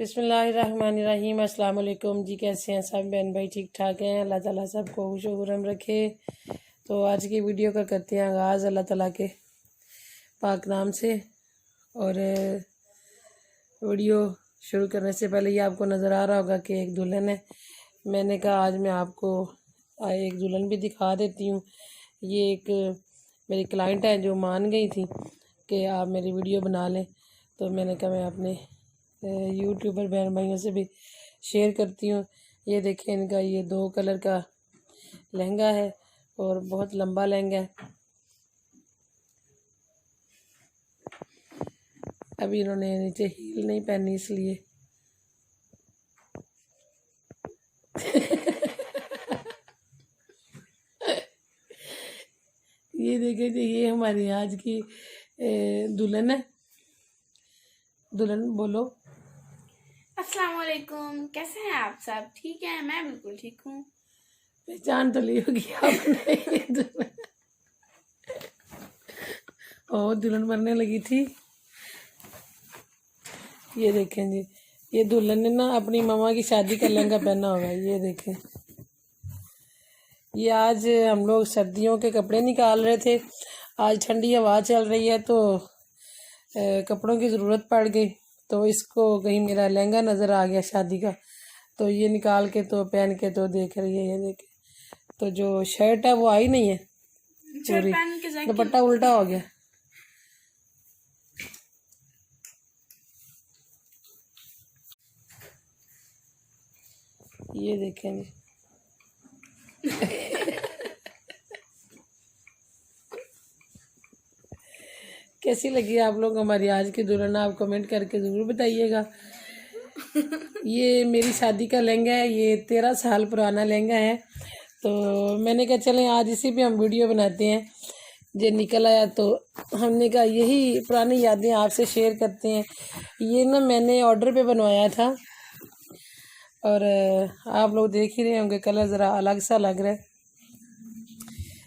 बिस्मिल्लाहिर्रहमानिर्रहीम। अस्सलाम वालेकुम जी। कैसे हैं सब बहन भाई? ठीक ठाक हैं? अल्लाह ताला सबको खुश खुरम रखे। तो आज की वीडियो का करते हैं आगाज़ अल्लाह ताला के पाक नाम से। और वीडियो शुरू करने से पहले ये आपको नज़र आ रहा होगा कि एक दुल्हन है। मैंने कहा आज मैं आपको एक दुल्हन भी दिखा देती हूँ। ये एक मेरी क्लाइंट है जो मान गई थी कि आप मेरी वीडियो बना लें, तो मैंने कहा मैं अपने यूट्यूबर बहन भाइयों से भी शेयर करती हूँ। ये देखें, इनका ये 2 कलर का लहंगा है और बहुत लंबा लहंगा है। अभी इन्होंने नीचे हील नहीं पहनी इसलिए ये देखें जी, ये हमारी आज की दुल्हन है। दुल्हन बोलो। अस्सलाम वालेकुम, कैसे हैं आप सब? ठीक हैं? मैं बिल्कुल ठीक हूँ। पहचान तो ली होगी आपने। और दुल्हन बनने लगी थी। ये देखें जी, ये दुल्हन ने ना अपनी मामा की शादी का लहंगा पहना होगा। ये देखें, ये आज हम लोग सर्दियों के कपड़े निकाल रहे थे। आज ठंडी हवा चल रही है तो कपड़ों की ज़रूरत पड़ गई, तो इसको कहीं मेरा लहंगा नज़र आ गया शादी का, तो ये निकाल के तो पहन के तो देख रही है। ये देखे, तो जो शर्ट है वो आई नहीं है पूरी, दुपट्टा उल्टा हो गया। ये देखें जी। कैसी लगी आप लोग हमारी आज की दुल्हन? आप कमेंट करके ज़रूर बताइएगा। ये मेरी शादी का लहंगा है, ये 13 साल पुराना लहंगा है। तो मैंने कहा चलें आज इसी पे हम वीडियो बनाते हैं। जो निकल आया तो हमने कहा यही पुरानी यादें आपसे शेयर करते हैं। ये ना मैंने ऑर्डर पे बनवाया था और आप लोग देख ही रहे होंगे, कलर ज़रा अलग सा लग रहा है।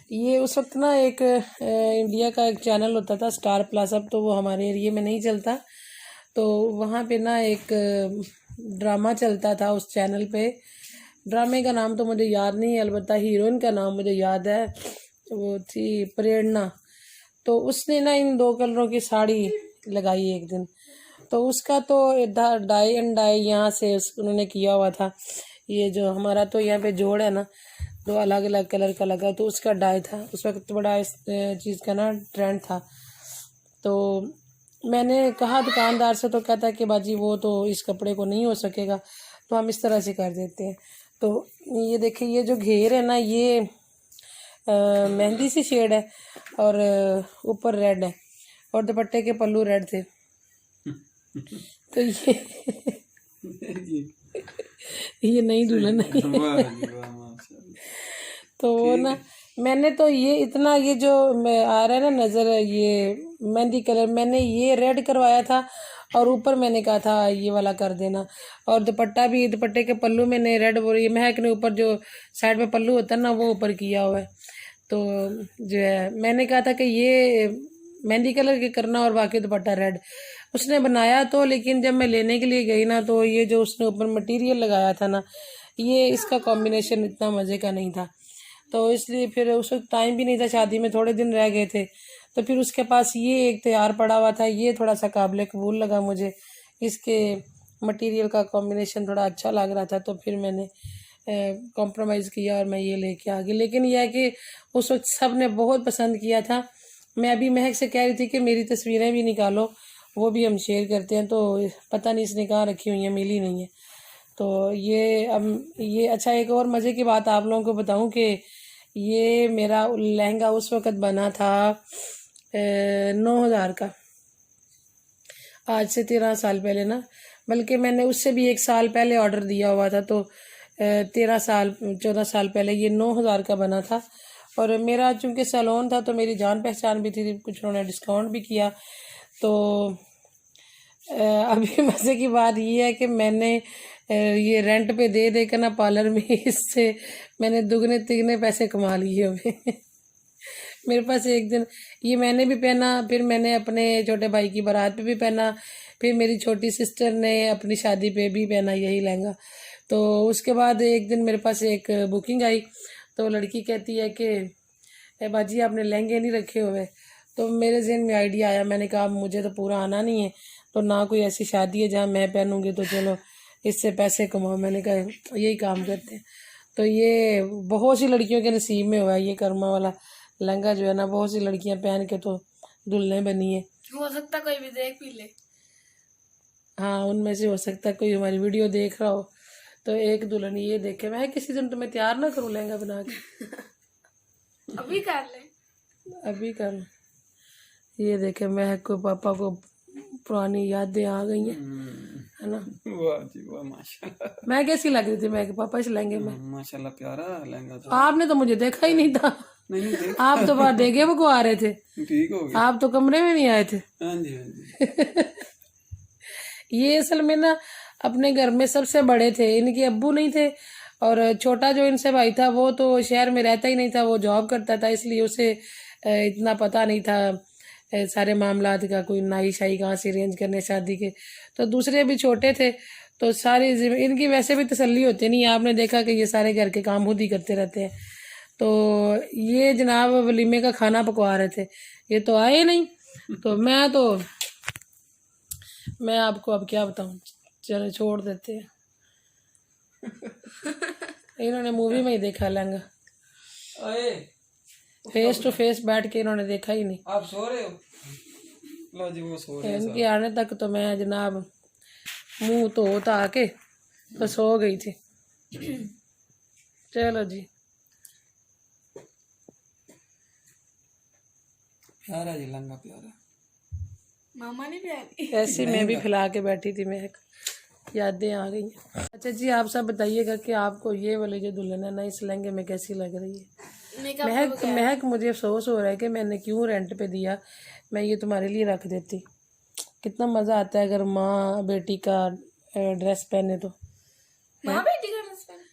ये उस वक्त ना एक इंडिया का एक चैनल होता था स्टार प्लस, अब तो वो हमारे एरिए में नहीं चलता। तो वहाँ पे ना एक ड्रामा चलता था उस चैनल पे। ड्रामे का नाम तो मुझे याद नहीं है, अलबत्ता हीरोइन का नाम मुझे याद है, वो थी प्रेरणा। तो उसने ना इन 2 कलरों की साड़ी लगाई एक दिन, तो उसका तो डाई एंड डाई यहाँ से उन्होंने किया हुआ था। ये जो हमारा तो यहाँ पे जोड़ है ना, 2 अलग अलग कलर का लगा, तो उसका डाई था। उस वक्त बड़ा इस चीज़ का ना ट्रेंड था। तो मैंने कहा दुकानदार से, तो कहता कि बाजी वो तो इस कपड़े को नहीं हो सकेगा, तो हम इस तरह से कर देते हैं। तो ये देखिए, ये जो घेर है ना, ये मेहंदी सी शेड है और ऊपर रेड है और दुपट्टे के पल्लू रेड थे। तो ये नई दुल्हन है। तो वो ना मैंने तो ये इतना, ये जो आ रहा है ना नज़र, ये मेहंदी कलर मैंने ये रेड करवाया था और ऊपर मैंने कहा था ये वाला कर देना। और दुपट्टा भी, दुपट्टे के पल्लू मैंने रेड, वो ये महक ने ऊपर जो साइड में पल्लू होता है ना वो ऊपर किया हुआ है। तो जो है मैंने कहा था कि ये मेहंदी कलर के करना और बाकी दुपट्टा रेड। उसने बनाया तो, लेकिन जब मैं लेने के लिए गई ना, तो ये जो उसने ऊपर मटेरियल लगाया था ना, ये इसका कॉम्बिनेशन इतना मज़े का नहीं था। तो इसलिए फिर उस वक्त टाइम भी नहीं था, शादी में थोड़े दिन रह गए थे। तो फिर उसके पास ये एक तैयार पड़ा हुआ था, ये थोड़ा सा काबिल कबूल लगा मुझे, इसके मटेरियल का कॉम्बिनेशन थोड़ा अच्छा लग रहा था। तो फिर मैंने कॉम्प्रोमाइज़ किया और मैं ये लेके आ गई। लेकिन यह है कि उस वक्त सब ने बहुत पसंद किया था। मैं अभी महक से कह रही थी कि मेरी तस्वीरें भी निकालो, वो भी हम शेयर करते हैं। तो पता नहीं इसने कहाँ रखी हुई है, मिली नहीं है। तो ये अब ये अच्छा, एक और मज़े की बात आप लोगों को बताऊं कि ये मेरा लहंगा उस वक़्त बना था 9,000 का, आज से 13 साल पहले ना, बल्कि मैंने उससे भी 1 साल पहले ऑर्डर दिया हुआ था। तो 14 साल पहले ये 9,000 का बना था। और मेरा चूँकि सैलून था तो मेरी जान पहचान भी थी, कुछ उन्होंने डिस्काउंट भी किया। तो अभी मज़े की बात ये है कि मैंने ये रेंट पे दे देकर ना पार्लर में इससे मैंने दुगने तिगने पैसे कमा लिए हुए। मेरे पास एक दिन ये मैंने भी पहना, फिर मैंने अपने छोटे भाई की बारात पे भी पहना, फिर मेरी छोटी सिस्टर ने अपनी शादी पे भी पहना यही लहंगा। तो उसके बाद एक दिन मेरे पास एक बुकिंग आई, तो लड़की कहती है कि ए बाजी आपने लहंगे नहीं रखे हुए। तो मेरे जहन में आइडिया आया, मैंने कहा मुझे तो पूरा आना नहीं है, तो ना कोई ऐसी शादी है जहाँ मैं पहनूंगी, तो चलो इससे पैसे कमाओ। मैंने कहा यही काम करते हैं। तो ये बहुत सी लड़कियों के नसीब में हुआ है, ये कर्मा वाला लहंगा जो है ना, बहुत सी लड़कियां पहन के तो दुल्हन बनी है। हो सकता कोई भी देख भी ले। हाँ, उनमें से हो सकता है कोई हमारी वीडियो देख रहा हो, तो एक दुल्हन ये देखे। मैं किसी दिन तुम्हें तैयार ना करूँ लहंगा बना के। अभी कर ले। अभी कर लो। ये देखे महक को, पापा को पुरानी यादें आ गई हैं, है ना। वाह जी वाह, माशाल्लाह। मैं कैसी लग रही थी मैं पापा इस लहंगे में? माशाल्लाह प्यारा लहंगा था। आपने तो मुझे देखा ही नहीं था। नहीं देख, आप तो बाहर देखे वो को आ रहे थे, ठीक हो गया। आप तो कमरे में नहीं आए थे। हाँ जी हाँ जी। ये असल में ना अपने घर में सबसे बड़े थे, इनके अब्बू नहीं थे, और छोटा जो इनसे भाई था वो तो शहर में रहता ही नहीं था, वो जॉब करता था, इसलिए उसे इतना पता नहीं था सारे मामलात का, कोई नाई शाही कहाँ से अरेंज करने शादी के। तो दूसरे भी छोटे थे, तो सारी इनकी वैसे भी तसल्ली होती नहीं। आपने देखा कि ये सारे घर के काम खुद ही करते रहते हैं। तो ये जनाब वलीमे का खाना पकवा रहे थे, ये तो आए नहीं। तो मैं आपको अब क्या बताऊं, चलो छोड़ देते हैं। इन्होंने मूवी में ही देखा लहंगा, अरे फेस टू फेस बैठ के इन्होंने देखा ही नहीं। आप सो रहे हो? लो जी वो सो रहे हैं इनके आने तक तो मैं जनाब मुंह तो आके तो सो गई थी। चलो जी, प्यारा जी लहंगा प्यारा। मामा ने प्यारी। ऐसे मैं भी खिला के बैठी थी, मैं यादें आ गई। अच्छा जी, आप सब बताइएगा कि आपको ये वाली जो दुल्हन है ना इस लहंगे में कैसी लग रही है। महक मुझे अफसोस हो रहा है कि मैंने क्यों रेंट पे दिया, मैं ये तुम्हारे लिए रख देती। कितना मज़ा आता है अगर माँ बेटी का ड्रेस पहने तो। माँ बेटी का ड्रेस पहने।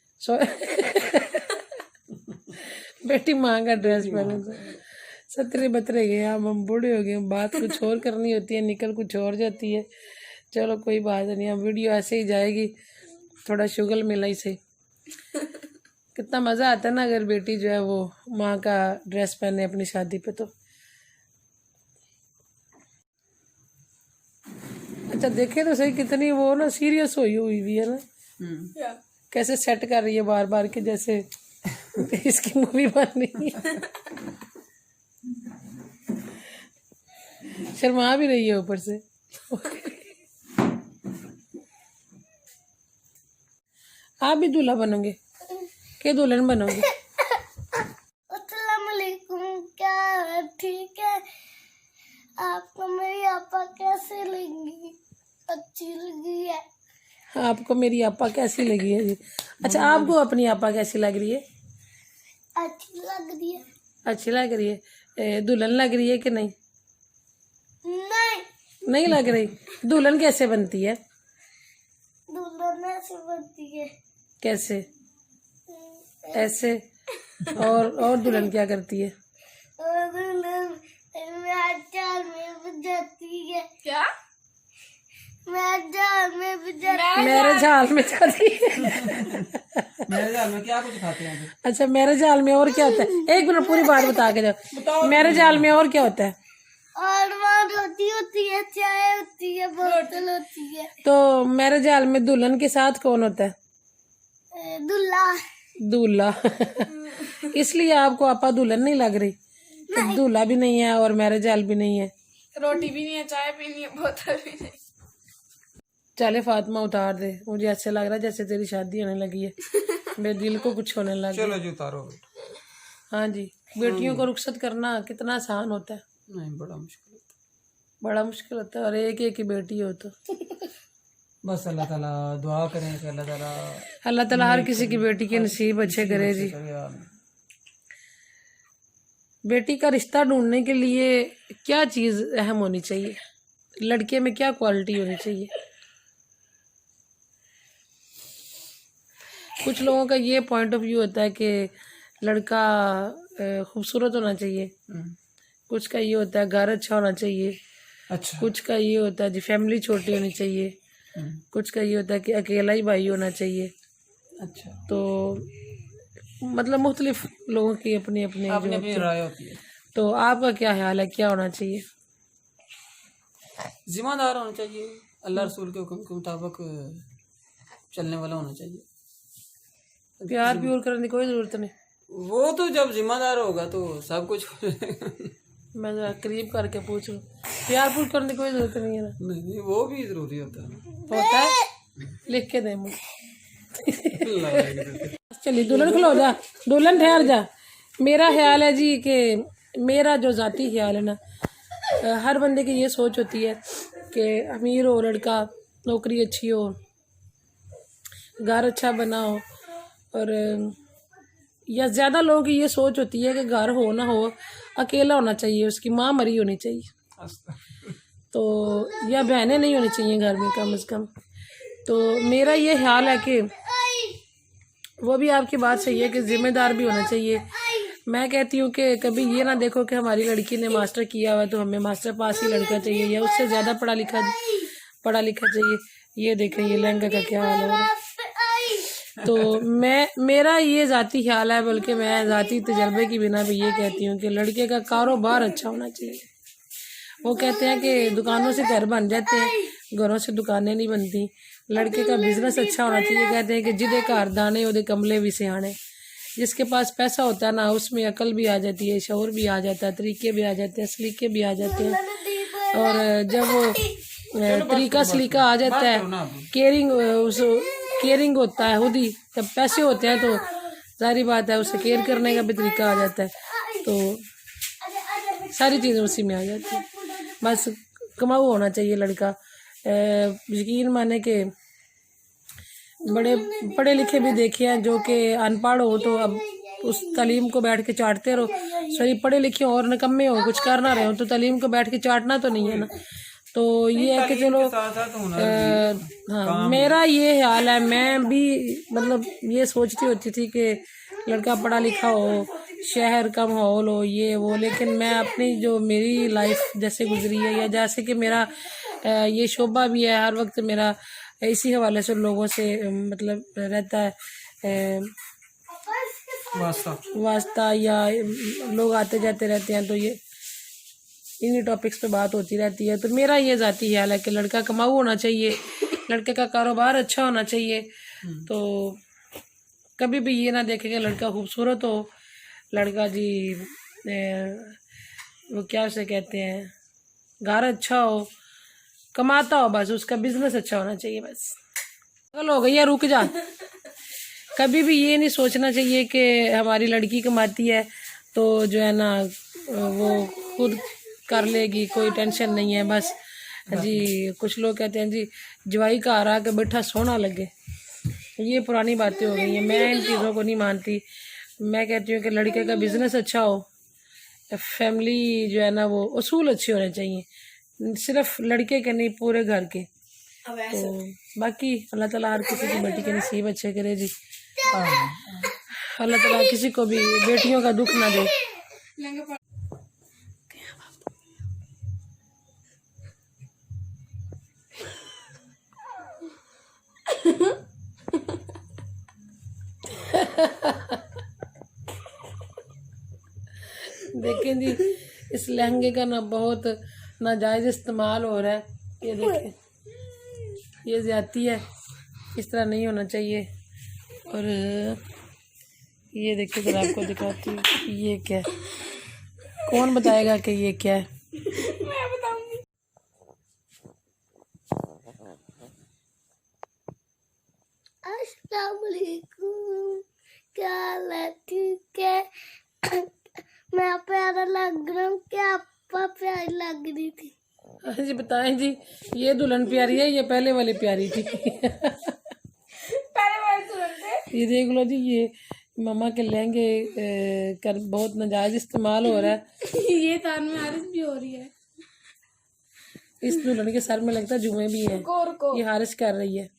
बेटी माँ का ड्रेस पहने तो सतरे बतरे गए, हम बूढ़े हो गए, बात कुछ और करनी होती है, निकल कुछ और जाती है। चलो कोई बात नहीं, अब वीडियो ऐसे ही जाएगी, थोड़ा शुगल मिला ही सही। कितना मज़ा आता है ना अगर बेटी जो है वो माँ का ड्रेस पहने अपनी शादी पे। तो अच्छा देखे तो सही, कितनी वो ना सीरियस हुई भी है ना, कैसे सेट कर रही है बार बार के जैसे इसकी मूवी बन रही है। शर्मा भी रही है ऊपर से। आप भी दूल्हा बनोगे के दुल्हन बनोगे? अस्सलाम वालेकुम, क्या है? ठीक है। आपको मेरी आपा कैसे लगी? अच्छी लगी है। आपको मेरी आपा कैसी लगी है जी? अच्छा, आपको अपनी आपा कैसी लग रही है? अच्छी लग रही है। अच्छी लग रही है। दुल्हन लग रही है कि नहीं? नहीं लग रही। दुल्हन कैसे बनती है? दुल्हन ऐसे बनती है। कैसे? ऐसे। और दुल्हन क्या करती है? और दुल्हन मैं जाल में बजाती है। क्या? मैं जाल में बजाती मेरे झाल में जाती है। मेरे जाल में क्या कुछ खाते हैं? अच्छा, मेरे झाल में और क्या होता है? एक मिनट पूरी बात बता के जाओ। मेरे झाल में और क्या होता है? और वहाँ रोटी होती है, चाय होती है, बोतल होती है। तो मेरे झाल में दुल्हन के साथ कौन होता है? दूल्हा। दूल्हा। इसलिए आपको आपा दुल्हन नहीं लग रही? दूल्हा भी नहीं है और मैरिज हाल भी नहीं है, रोटी भी नहीं है, चाय भी नहीं है, बोतल भी नहीं। चले फातिमा उतार दे, मुझे ऐसे लग रहा है जैसे तेरी शादी होने लगी है, मेरे दिल को कुछ होने लग गया। चलो जी उतारो। हाँ जी, बेटियों को रुखसत करना कितना आसान होता है? नहीं, बड़ा मुश्किल होता बड़ा मुश्किल होता है, और एक एक ही बेटी हो तो है। बस अल्लाह ताला दुआ करें कि अल्लाह ताला हर किसी की बेटी के नसीब अच्छे करे जी। बेटी का रिश्ता ढूंढने के लिए क्या चीज़ अहम होनी चाहिए? लड़के में क्या क्वालिटी होनी चाहिए? कुछ लोगों का ये पॉइंट ऑफ व्यू होता है कि लड़का खूबसूरत होना चाहिए, कुछ का ये होता है घर अच्छा होना चाहिए, अच्छा। कुछ का ये होता है जी फैमिली छोटी होनी चाहिए, कुछ का ये होता है कि अकेला ही भाई होना चाहिए। अच्छा, तो मतलब मुख्तलिफ लोगों की अपनी अपनी जो अपनी अपनी होती है। राय होती है। तो आपका क्या ख्याल है, क्या होना चाहिए? जिम्मेदार होना चाहिए, अल्लाह रसूल के हुक्म के मुताबिक चलने वाला होना चाहिए। प्यार प्यूर करने की कोई ज़रूरत नहीं। वो तो जब जिम्मेदार होगा तो सब कुछ हो जाएगा। मैं ज़रा करीब करके पूछ लूँ, प्यार प्यूर करने की कोई ज़रूरत नहीं है ना? नहीं, वो भी जरूरी होता है। होता है, लिख के दे मुझे। अल्लाह। चलिए दुल्हन खलो जा, दुल्हन ठहर जा। मेरा ख्याल है जी कि मेरा जो ज़ाती ख्याल है ना, हर बंदे की ये सोच होती है कि अमीर हो लड़का, नौकरी अच्छी हो, घर अच्छा बना हो, और या ज़्यादा लोगों की ये सोच होती है कि घर हो ना हो अकेला होना चाहिए, उसकी माँ मरी होनी चाहिए, तो या बहनें नहीं होनी चाहिए घर में कम से कम। तो मेरा ये ख्याल है कि वो भी आपकी बात सही है कि ज़िम्मेदार भी होना चाहिए। मैं कहती हूँ कि कभी ये ना देखो कि हमारी लड़की ने मास्टर किया हुआ है तो हमें मास्टर पास ही लड़का चाहिए या उससे ज़्यादा पढ़ा लिखा चाहिए। ये देखें ये लहंगा का क्या हाल हो रहा है। तो मेरा ये ज़ाती ख्याल है, बल्कि मैं ज़ाती तजर्बे की बिना पे ये कहती हूँ कि लड़के का कारोबार अच्छा होना चाहिए। वो कहते हैं कि दुकानों से घर बन जाते हैं, घरों से दुकानें नहीं बनती। लड़के का बिजनेस अच्छा होना चाहिए। कहते हैं कि जिदे घर दाने उदे कमले भी सियाने। जिसके पास पैसा होता है ना, उसमें अकल भी आ जाती है, शऊर भी आ जाता है, तरीके भी आ जाते हैं, सलीके भी आ जाते हैं। और जब वो तरीका सलीका आ जाता है, केयरिंग होता है खुद ही, जब पैसे होते हैं तो सारी बात है उसे केयर करने का भी तरीका आ जाता है, तो सारी चीज़ें उसी में आ जाती हैं। बस कमाऊ होना चाहिए लड़का। यकीन माने कि बड़े पढ़े लिखे भी देखे हैं जो कि अनपढ़ हो तो अब उस तालीम को बैठ के चाटते रहो। सॉरी, पढ़े लिखे हो और निकम्मे हो, कुछ कर ना रहे हो, तो तालीम को बैठ के चाटना तो नहीं है ना। तो ये है कि चलो हाँ, मेरा ये ख्याल है। मैं भी मतलब ये सोचती होती थी कि लड़का पढ़ा लिखा हो, शहर का माहौल हो, ये वो, लेकिन मैं अपनी जो मेरी लाइफ जैसे गुजरी है या जैसे कि मेरा ये शोभा भी है, हर वक्त मेरा इसी हवाले से लोगों से मतलब रहता है वास्ता या लोग आते जाते रहते हैं, तो ये इन्हीं टॉपिक्स पे बात होती रहती है। तो मेरा ये ज़ाती ख्याल है कि लड़का कमाऊ होना चाहिए, लड़के का कारोबार अच्छा होना चाहिए। तो कभी भी ये ना देखे कि लड़का खूबसूरत हो, लड़का जी वो क्या उसे कहते हैं, घर अच्छा हो, कमाता हो, बस उसका बिजनेस अच्छा होना चाहिए। बस चलो हो गई है, रुक जा। कभी भी ये नहीं सोचना चाहिए कि हमारी लड़की कमाती है तो जो है ना वो खुद कर लेगी, कोई टेंशन नहीं है। बस जी कुछ लोग कहते हैं जी जवाई का आ रहा के बैठा सोना लगे, ये पुरानी बातें हो गई हैं। मैं इन चीज़ों को नहीं मानती। मैं कहती हूँ कि लड़के का बिजनेस अच्छा हो, फैमिली जो है ना वो उसूल अच्छे होने चाहिए, सिर्फ लड़के के नहीं पूरे घर के। तो बाकी अल्लाह ताला हर किसी की बेटी के नसीब अच्छे करे जी। अल्लाह ताला किसी को भी बेटियों का दुख ना दे। देखें जी इस लहंगे का ना बहुत नाजायज़ इस्तेमाल हो रहा है। ये देखें, ये ज़्यादती है, इस तरह नहीं होना चाहिए। और ये देखिए जरा आपको दिखाती हूँ ये क्या है, कौन बताएगा कि ये क्या है। मैं बताऊंगी। अस्सलाम वालेकुम, क्या हाल है? ठीक है। मैं प्यारा लग रहा हूँ, क्या आपका प्यारी लग रही थी? हाँ जी बताएं जी, ये दुल्हन प्यारी है, ये पहले वाली प्यारी थी। पहले वाले तुरंत ये देख लो जी, ये मामा के लहंगे का बहुत नाजायज इस्तेमाल हो रहा है। ये तान में हारिस भी हो रही है। इस दुल्हन के सर में लगता है जुए भी है, रुको ये हारिस कर रही है।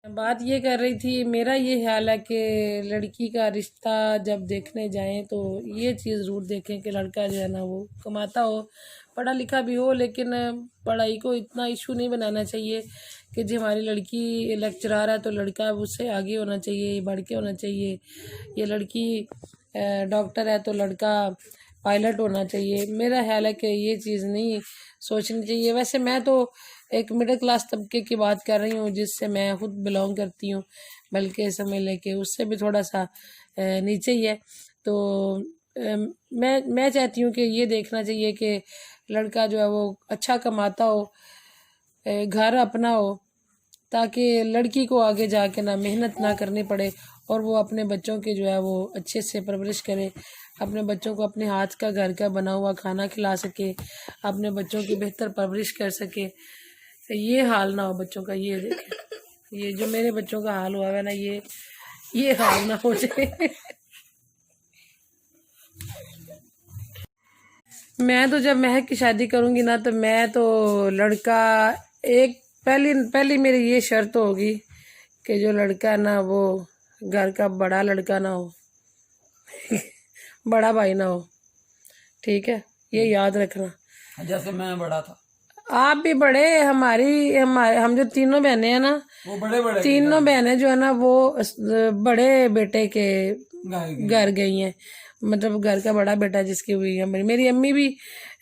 बात ये कर रही थी, मेरा ये ख्याल है कि लड़की का रिश्ता जब देखने जाएं तो ये चीज़ ज़रूर देखें कि लड़का जो है ना वो कमाता हो, पढ़ा लिखा भी हो, लेकिन पढ़ाई को इतना इशू नहीं बनाना चाहिए कि जी हमारी लड़की लेक्चरार है तो लड़का उससे आगे होना चाहिए, बढ़ के होना चाहिए। ये लड़की डॉक्टर है तो लड़का पायलट होना चाहिए। मेरा ख्याल है कि ये चीज़ नहीं सोचनी चाहिए। वैसे मैं तो एक मिडिल क्लास तबके की बात कर रही हूँ जिससे मैं खुद बिलोंग करती हूँ, बल्कि समझ लें कि उससे भी थोड़ा सा नीचे ही है। तो मैं चाहती हूँ कि ये देखना चाहिए कि लड़का जो है वो अच्छा कमाता हो, घर अपना हो, ताकि लड़की को आगे जाके ना मेहनत ना करनी पड़े और वो अपने बच्चों की जो है वो अच्छे से परवरिश करे, अपने बच्चों को अपने हाथ का घर का बना हुआ खाना खिला सके, अपने बच्चों की बेहतर परवरिश कर सके। ये हाल ना हो बच्चों का। ये देखें, ये जो मेरे बच्चों का हाल हुआ है ना, ये हाल ना हो जाए। मैं तो जब महक की शादी करूंगी ना तो मैं तो लड़का एक पहली मेरी ये शर्त होगी कि जो लड़का ना वो घर का बड़ा लड़का ना हो, बड़ा भाई ना हो, ठीक है, ये याद रखना। जैसे मैं बड़ा था, आप भी बड़े, हम जो तीनों बहनें हैं ना, वो बड़े तीनों बहनें जो है ना वो बड़े बेटे के गाय घर गई हैं। मतलब घर का बड़ा बेटा जिसकी हुई है, मेरी अम्मी भी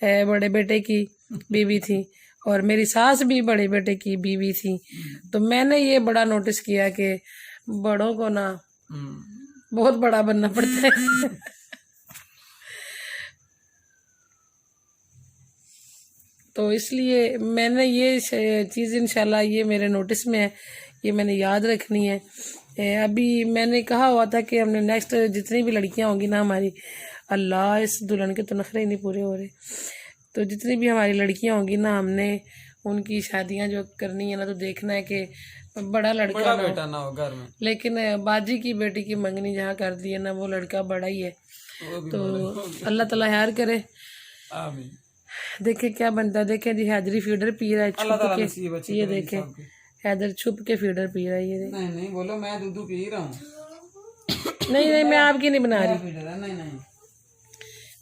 बड़े बेटे की बीवी थी और मेरी सास भी बड़े बेटे की बीवी थी। तो मैंने ये बड़ा नोटिस किया कि बड़ों को ना बहुत बड़ा बनना पड़ता है। तो इसलिए मैंने ये चीज़ इंशाल्लाह ये मेरे नोटिस में है, ये मैंने याद रखनी है। अभी मैंने कहा हुआ था कि हमने नेक्स्ट जितनी भी लड़कियां होंगी ना हमारी, अल्लाह इस दुल्हन के तो नखरे ही नहीं पूरे हो रहे, तो जितनी भी हमारी लड़कियां होंगी ना हमने उनकी शादियां जो करनी है ना तो देखना है कि बड़ा लड़का बड़ा ना बेटा ना हो घर में। लेकिन बाजी की बेटी की मंगनी जहाँ कर दी है ना वो लड़का बड़ा ही है। वो भी तो बड़ा अल्लाह ताला खैर करे। आमीन। देखे क्या बनता है। देखे जी हैदरी फीडर पी रहा है अल्लाह छुप ताला के, नसीब अच्छी ये करेगी देखे सबकी। हैदर छुप के फीडर पी रहा है, ये देखे। नहीं नहीं बोलो, मैं दूध पी रहा हूँ। नहीं नहीं, मैं आपकी नहीं बना रही, फीडर है, नहीं नहीं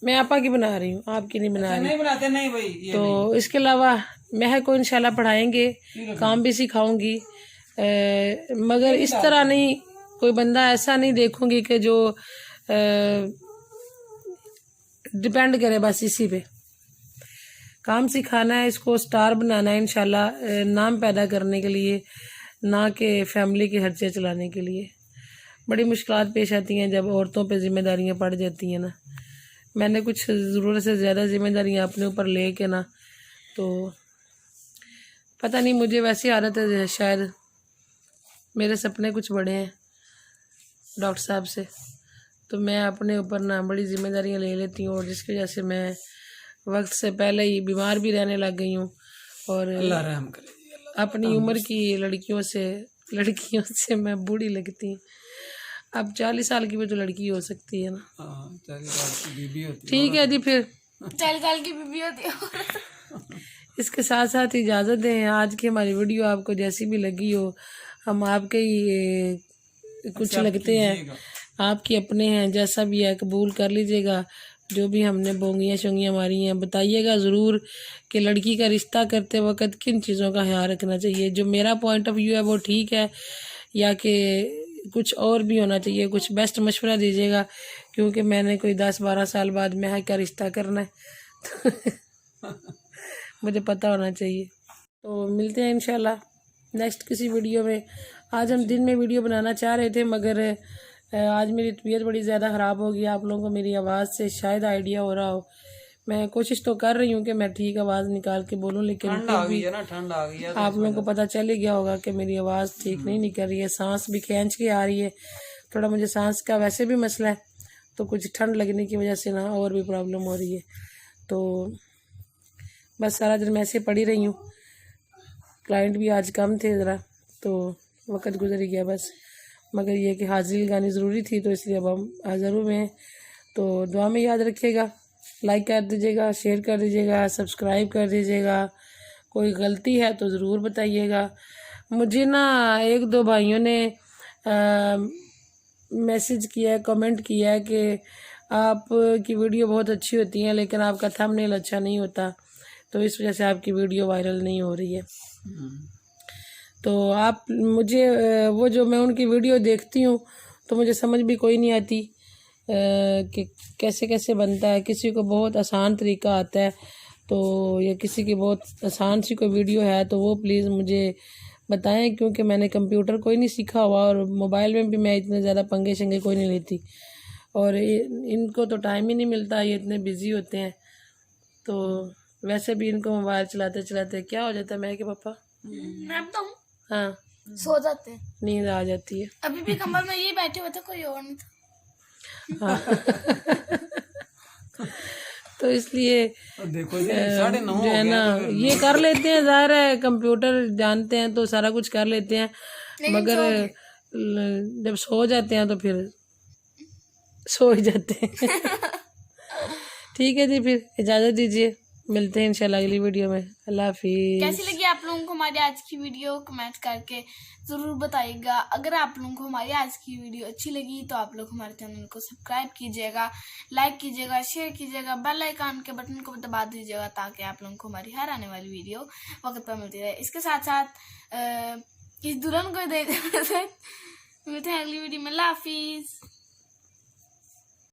मैं आपा की बना रही हूँ, आपकी नहीं बना रही। नहीं बनाते, नहीं भाई ये तो इसके अलावा महक को इंशाल्लाह पढ़ाएंगे, काम भी सिखाऊंगी, मगर इस तरह नहीं, कोई बंदा ऐसा नहीं देखूंगी कि जो डिपेंड करे बस इसी पे। काम सिखाना है, इसको स्टार बनाना है इंशाल्लाह, नाम पैदा करने के लिए, ना कि फैमिली के खर्चे चलाने के लिए। बड़ी मुश्किलात पेश आती हैं जब औरतों पे जिम्मेदारियां पड़ जाती हैं ना। मैंने कुछ ज़रूरत से ज़्यादा जिम्मेदारियां अपने ऊपर ले के ना, तो पता नहीं मुझे वैसी आदत है, शायद मेरे सपने कुछ बड़े हैं डॉक्टर साहब से, तो मैं अपने ऊपर ना बड़ी जिम्मेदारियां ले लेती हूँ और जिसकी वजह से मैं वक्त से पहले ही बीमार भी रहने लग गई हूँ और अल्लाह रहम करे जी, अल्लाह अपनी उम्र की लड़कियों से मैं बूढ़ी लगती हूँ। अब 40 साल की भी तो लड़की हो सकती है ना। 40 साल की बीबी होती है। ठीक है जी, फिर 4 साल की बीबी होती है। इसके साथ साथ इजाज़त दें। आज की हमारी वीडियो आपको जैसी भी लगी हो, हम आपके ही कुछ लगते हैं, आपके अपने हैं, जैसा भी है कबूल कर लीजिएगा। जो भी हमने बोंगियाँ शोंगियाँ मारी हैं बताइएगा ज़रूर कि लड़की का रिश्ता करते वक्त किन चीज़ों का ख्याल रखना चाहिए। जो मेरा पॉइंट ऑफ व्यू है वो ठीक है या कि कुछ और भी होना चाहिए, कुछ बेस्ट मशवरा दीजिएगा, क्योंकि मैंने कोई 10-12 साल बाद महक का रिश्ता करना है तो मुझे पता होना चाहिए। तो मिलते हैं इंशाल्लाह नेक्स्ट किसी वीडियो में। आज हम दिन में वीडियो बनाना चाह रहे थे मगर आज मेरी तबीयत बड़ी ज़्यादा ख़राब हो गई। आप लोगों को मेरी आवाज़ से शायद आइडिया हो रहा हो, मैं कोशिश तो कर रही हूँ कि मैं ठीक आवाज़ निकाल के बोलूँ, लेकिन ठंड आ गई है ना, ठंड आ गई है तो आप लोगों को पता चल ही गया होगा कि मेरी आवाज़ ठीक नहीं निकल रही है, सांस भी खींच के आ रही है। थोड़ा मुझे सांस का वैसे भी मसला है, तो कुछ ठंड लगने की वजह से ना और भी प्रॉब्लम हो रही है। तो बस सारा दिन मैं ऐसे पड़ी रही हूँ, क्लाइंट भी आज कम थे ज़रा, तो वक्त गुजर ही गया बस। मगर ये कि हाज़िरी लगानी ज़रूरी थी, तो इसलिए अब हम हाज़िर हुए हैं। तो दुआ में याद रखिएगा, लाइक कर दीजिएगा, शेयर कर दीजिएगा, सब्सक्राइब कर दीजिएगा। कोई गलती है तो ज़रूर बताइएगा मुझे ना एक दो भाइयों ने मैसेज किया है, कमेंट किया है कि आपकी वीडियो बहुत अच्छी होती है लेकिन आपका थंबनेल अच्छा नहीं होता, तो इस वजह से आपकी वीडियो वायरल नहीं हो रही है। तो आप मुझे वो जो मैं उनकी वीडियो देखती हूँ तो मुझे समझ भी कोई नहीं आती कि कैसे कैसे बनता है। किसी को बहुत आसान तरीका आता है तो या किसी की बहुत आसान सी कोई वीडियो है तो वो प्लीज़ मुझे बताएं, क्योंकि मैंने कंप्यूटर कोई नहीं सीखा हुआ और मोबाइल में भी मैं इतने ज़्यादा पंगे शंगे कोई नहीं लेती, और इनको तो टाइम ही नहीं मिलता, ये इतने बिज़ी होते हैं। तो वैसे भी इनको मोबाइल चलाते चलाते क्या हो जाता है मैं कि पापा, मैं बताऊँ, हाँ, सो जाते हैं। नींद आ जाती है। अभी भी कंबल में ये बैठे हुए थे, कोई और नहीं था। हाँ तो इसलिए देखो जी 9:30 जो है ना ये कर लेते हैं, जाहिर है कंप्यूटर जानते हैं तो सारा कुछ कर लेते हैं, मगर जब सो जाते हैं तो फिर सो ही जाते हैं। ठीक है जी, फिर इजाज़त दीजिए, मिलते हैं इंशाल्लाह अगली वीडियो में। अल्लाह हाफिज़। कैसी लगी आप लोगों को हमारी आज की वीडियो, कमेंट करके ज़रूर बताइएगा। अगर आप लोगों को हमारी आज की वीडियो अच्छी लगी तो आप लोग हमारे चैनल को सब्सक्राइब कीजिएगा, लाइक कीजिएगा, शेयर कीजिएगा, बेल आइकन के बटन को दबा दीजिएगा ताकि आप लोगों को हमारी हर आने वाली वीडियो वक्त पर मिलती रहे। इसके साथ साथ इस दुल्हन को मिलते हैं अगली वीडियो में। अल्लाह हाफिज़।